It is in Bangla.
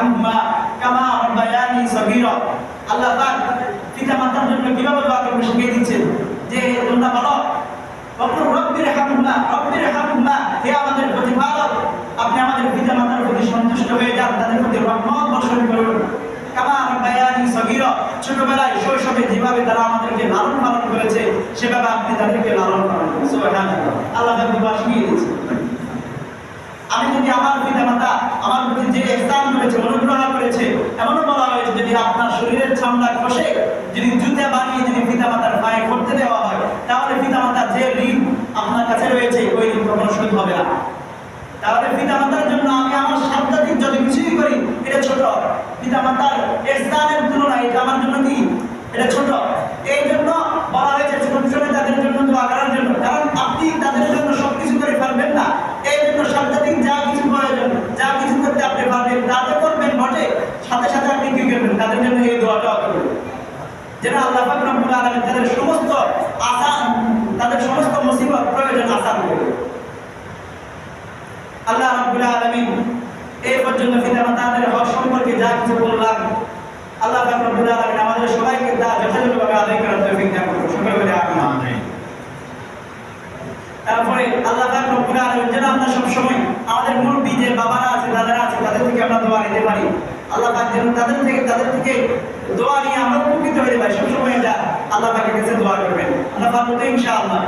ইরহামহুমা কামা রাব্বায়ানি সগীরা। আল্লাহ পাক পিতামাতার জন্য কিভাবে দোয়া করবে শিখিয়ে দিচ্ছেন যে তোমরা বলো রব্বির হামহুমা, হে আমাদের প্রতিপালক, আপনি আমাদের পিতামাতার প্রতি সন্তুষ্ট হয়ে যান, তাদের প্রতি রহমত বর্ষণ করুন। কামা রাব্বায়ানি সগীরা, ছোটবেলায় শৈশবে যেভাবে তারা আমাদেরকে লালন পালন করেছে সেভাবে আপনি তাদেরকে লালন পালন করুন। সুবহানাল্লাহ, আল্লাহ পাক দোয়া শিখিয়ে দিচ্ছেন। আমি যদি আমার পিতামাতা আমার প্রতি যে ইহসান করেছে, অনুগ্রহ করেছে, এমনও বলা হয়েছে যদি আপনার শরীরের চামড়া কষে যদি জুতা বানিয়ে যদি পিতামাতার পায়ে করতে দেওয়া হয়, তাহলে পিতামাতার যে ঋণ আপনার কাছে রয়েছে ওই ঋণ কখনো শোধ হবে না। তাহলে পিতামাতার জন্য আমি আমার সাংঘাতিক যদি কিছুই করি এটা ছোট, পিতামাতার ইহসানের তুলনায় এটা আমার জন্য কি, এটা ছোট। এই জন্য বলা হয়েছে ছোট ছোট তাদের জন্য দোয়া করার জন্য, কারণ আপনি তাদের জন্য সবকিছু করে পারবেন না। এই জন্য সাংঘাতিক যা কিছু প্রয়োজন, যা কিছু করতে আপনি পারবেন তা তো করবেন বটে, সাথে সাথে আপনি কি করবেন, তাদের জন্য এই দোয়াটাও করবেন যেন আল্লাহ পাক রব্বুল আলামিন তাদের সমস্ত আশা, তাদের সমস্ত মুসিবত প্রয়োজন আসান করবে। আল্লাহ রাব্বুল আলামিন এই পর্যন্ত পিতামাতাদের হক সম্পর্কে যা কিছু বললাম, আল্লাহ পাক রব্বুল আলামিন আমাদের সবাইকে তা যথাযথভাবে আদায় করার তৌফিক দান করুন। সকলে বলে আমিন। তারপরে আল্লাহ পাক রব্বুল আলামিন যেন আমরা সব সময় আমাদের মুরব্বি যে বাবারা আছে, দাদারা আছে, তাদের থেকে আমরা দোয়া নিতে পারি। আল্লাহ পাক যেন তাদের থেকে দোয়া নিয়ে আমরা উপকৃত হয়ে যাই। সবসময় এটা আল্লাহ পাকের কাছে দোয়া করবেন। আল্লাহ পাক ইনশাআল্লাহ।